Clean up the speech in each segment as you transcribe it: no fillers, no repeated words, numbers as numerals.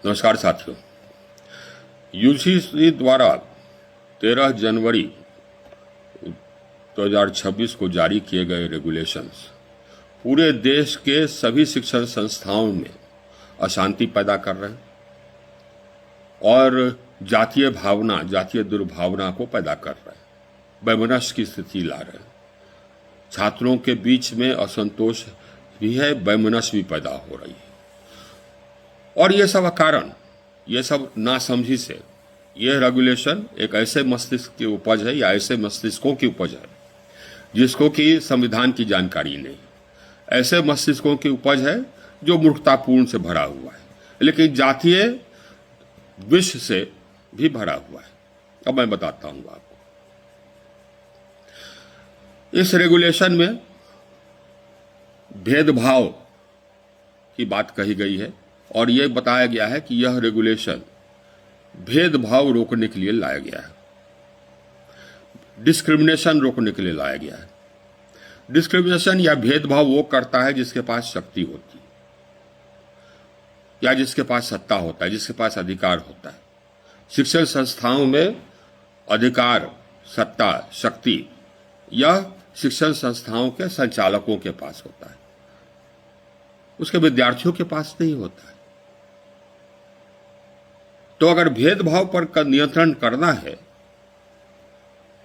नमस्कार साथियों। यूजीसी द्वारा 13 जनवरी 2026 को जारी किए गए रेगुलेशंस पूरे देश के सभी शिक्षण संस्थाओं में अशांति पैदा कर रहे हैं और जातीय भावना, जातीय दुर्भावना को पैदा कर रहे हैं, वैमनस्य की स्थिति ला रहे हैं। छात्रों के बीच में असंतोष भी है, वैमनस्य भी पैदा हो रही है। और ये सब कारण, ये सब नासमझी से ये रेगुलेशन एक ऐसे मस्तिष्क की उपज है या ऐसे मस्तिष्कों की उपज है जिसको कि संविधान की जानकारी नहीं, ऐसे मस्तिष्कों की उपज है जो मूर्खतापूर्ण से भरा हुआ है, लेकिन जातीय विष से भी भरा हुआ है। अब मैं बताता हूं आपको। इस रेगुलेशन में भेदभाव की बात कही गई है और यह बताया गया है कि यह रेगुलेशन भेदभाव रोकने के लिए लाया गया है, डिस्क्रिमिनेशन रोकने के लिए लाया गया है। डिस्क्रिमिनेशन या भेदभाव वो करता है जिसके पास शक्ति होती है या जिसके पास सत्ता होता है, जिसके पास अधिकार होता है। शिक्षण संस्थाओं में अधिकार, सत्ता, शक्ति यह शिक्षण संस्थाओं के संचालकों के पास होता है, उसके विद्यार्थियों के पास नहीं होता है। तो अगर भेदभाव पर नियंत्रण करना है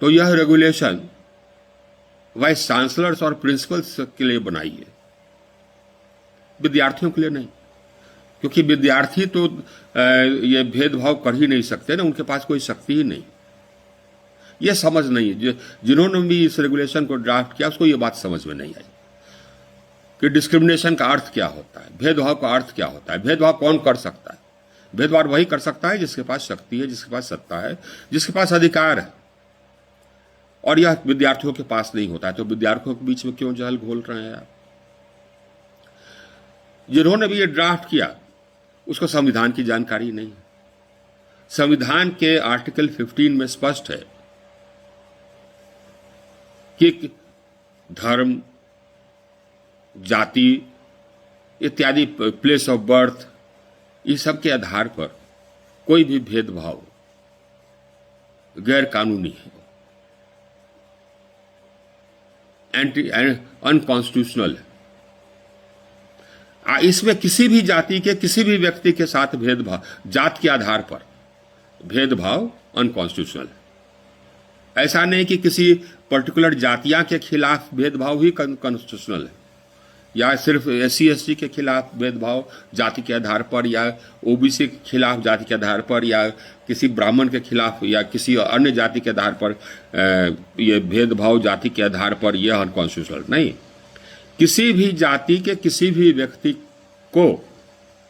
तो यह रेगुलेशन वाइस चांसलर्स और प्रिंसिपल्स के लिए बनाई है, विद्यार्थियों के लिए नहीं, क्योंकि विद्यार्थी तो ये भेदभाव कर ही नहीं सकते ना, उनके पास कोई शक्ति ही नहीं। ये समझ नहीं है, जिन्होंने भी इस रेगुलेशन को ड्राफ्ट किया उसको ये बात समझ में नहीं आई कि डिस्क्रिमिनेशन का अर्थ क्या होता है, भेदभाव का अर्थ क्या होता है। भेदभाव कौन कर सकता है? भेदभाव वही कर सकता है जिसके पास शक्ति है, जिसके पास सत्ता है, जिसके पास अधिकार है, और यह विद्यार्थियों के पास नहीं होता है। तो विद्यार्थियों के बीच में क्यों जहल घोल रहे हैं आप? जिन्होंने भी ये ड्राफ्ट किया उसको संविधान की जानकारी नहीं है। संविधान के आर्टिकल 15 में स्पष्ट है कि धर्म, जाति इत्यादि, प्लेस ऑफ बर्थ, इस सब के आधार पर कोई भी भेदभाव गैर कानूनी है, अनकॉन्स्टिट्यूशनल है। इसमें किसी भी जाति के किसी भी व्यक्ति के साथ भेदभाव, जात के आधार पर भेदभाव अनकॉन्स्टिट्यूशनल है। ऐसा नहीं कि किसी पर्टिकुलर जातियां के खिलाफ भेदभाव ही कॉन्स्टिट्यूशनल है, या सिर्फ SC ST के खिलाफ भेदभाव जाति के आधार पर, या OBC के खिलाफ जाति के आधार पर, या किसी ब्राह्मण के खिलाफ या किसी अन्य जाति के आधार पर ये भेदभाव जाति के आधार पर यह अनकॉन्स्टिट्यूशनल नहीं। किसी भी जाति के किसी भी व्यक्ति को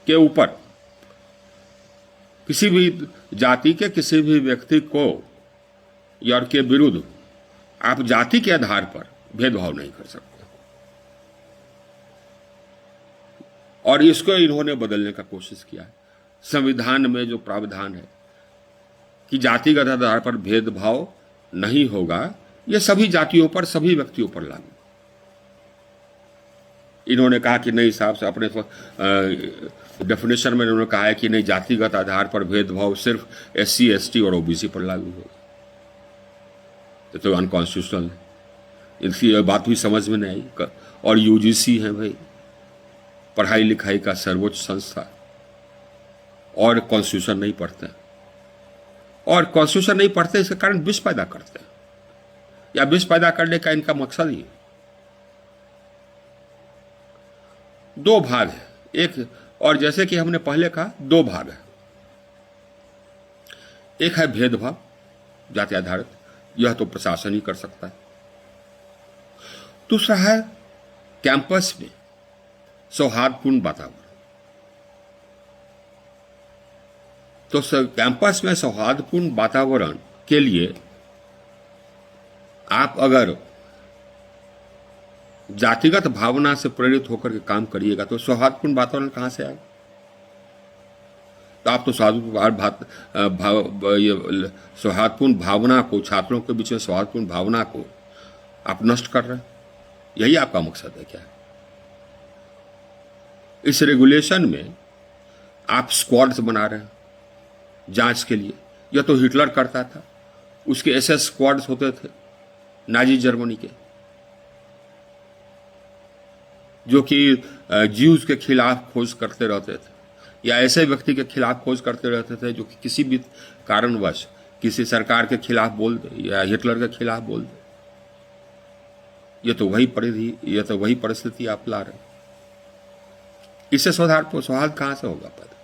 के ऊपर, किसी भी जाति के किसी भी व्यक्ति को या के विरुद्ध आप जाति के आधार पर भेदभाव नहीं कर सकते। और इसको इन्होंने बदलने का कोशिश किया है। संविधान में जो प्रावधान है कि जातिगत आधार पर भेदभाव नहीं होगा, यह सभी जातियों पर, सभी व्यक्तियों पर लागू। इन्होंने कहा कि नहीं साहब से, अपने डेफिनेशन में इन्होंने कहा है कि नहीं, जातिगत आधार पर भेदभाव सिर्फ SC ST और OBC पर लागू होगा। तो अनकॉन्स्टिट्यूशनल है, इनकी बात भी समझ में नहीं आई। और UGC है भाई, पढ़ाई लिखाई का सर्वोच्च संस्था, और कॉन्स्टिट्यूशन नहीं पढ़ते, और कॉन्स्टिट्यूशन नहीं पढ़ते इसके कारण विष पैदा करते हैं, या विष पैदा करने का इनका मकसद ही। दो भाग है, एक, और जैसे कि हमने पहले कहा, दो भाग है। एक है भेदभाव जाति आधारित, यह तो प्रशासन ही कर सकता है। दूसरा है कैंपस में सौहार्दपूर्ण वातावरण। तो कैंपस में सौहार्दपूर्ण वातावरण के लिए आप अगर जातिगत भावना से प्रेरित होकर के काम करिएगा तो सौहार्दपूर्ण वातावरण कहां से आएगा? तो आप तो सौहार्दपूर्ण भावना को, छात्रों के बीच में सौहार्दपूर्ण भावना को आप नष्ट कर रहे हैं। यही आपका मकसद है क्या? इस रेगुलेशन में आप स्क्वाड्स बना रहे हैं जांच के लिए। यह तो हिटलर करता था, उसके एसएस स्क्वाड्स होते थे नाजी जर्मनी के, जो कि ज्यूज के खिलाफ खोज करते रहते थे, या ऐसे व्यक्ति के खिलाफ खोज करते रहते थे जो कि किसी भी कारणवश किसी सरकार के खिलाफ बोल दे या हिटलर के खिलाफ बोल दे। ये तो वही परिस्थिति आप ला रहे। इससे सौहार्द कहां से होगा पैदा?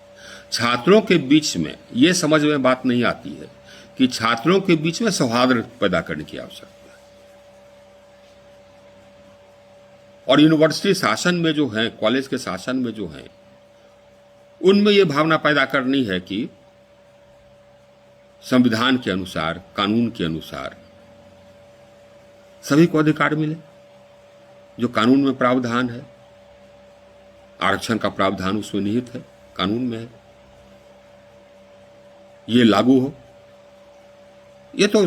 छात्रों के बीच में ये समझ में बात नहीं आती है कि छात्रों के बीच में सौहार्द पैदा करने की आवश्यकता है। और यूनिवर्सिटी शासन में जो है, कॉलेज के शासन में जो है, उनमें यह भावना पैदा करनी है कि संविधान के अनुसार, कानून के अनुसार सभी को अधिकार मिले। जो कानून में प्रावधान है, आरक्षण का प्रावधान उसमें निहित है, कानून में है, ये लागू हो। ये तो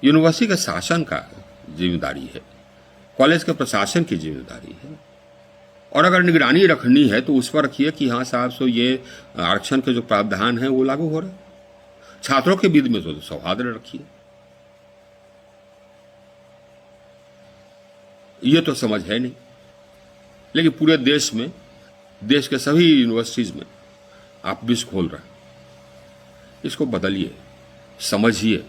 यूनिवर्सिटी के शासन का जिम्मेदारी है, कॉलेज के प्रशासन की जिम्मेदारी है। और अगर निगरानी रखनी है तो उस पर रखिए कि हाँ साहब, सो ये आरक्षण के जो प्रावधान है वो लागू हो रहे। छात्रों के बीच में तो सौहार्द रखिए। ये तो समझ है नहीं। लेकिन पूरे देश में, देश के सभी यूनिवर्सिटीज में आप विष खोल रहे हैं। इसको बदलिए, समझिए।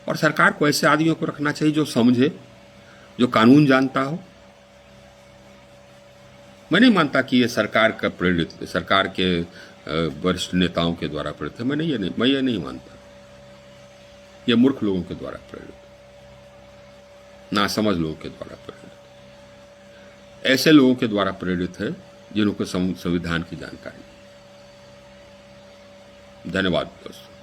और सरकार को ऐसे आदमियों को रखना चाहिए जो समझे, जो कानून जानता हो। मैं नहीं मानता कि ये सरकार का प्रेरित, सरकार के वरिष्ठ नेताओं के द्वारा प्रेरित है। मैं ये नहीं मानता। ये मूर्ख लोगों के द्वारा प्रेरित, नासमझ लोगों के द्वारा प्रेरित, ऐसे लोगों के द्वारा प्रेरित है जिनको संविधान की जानकारी। धन्यवाद दोस्तों।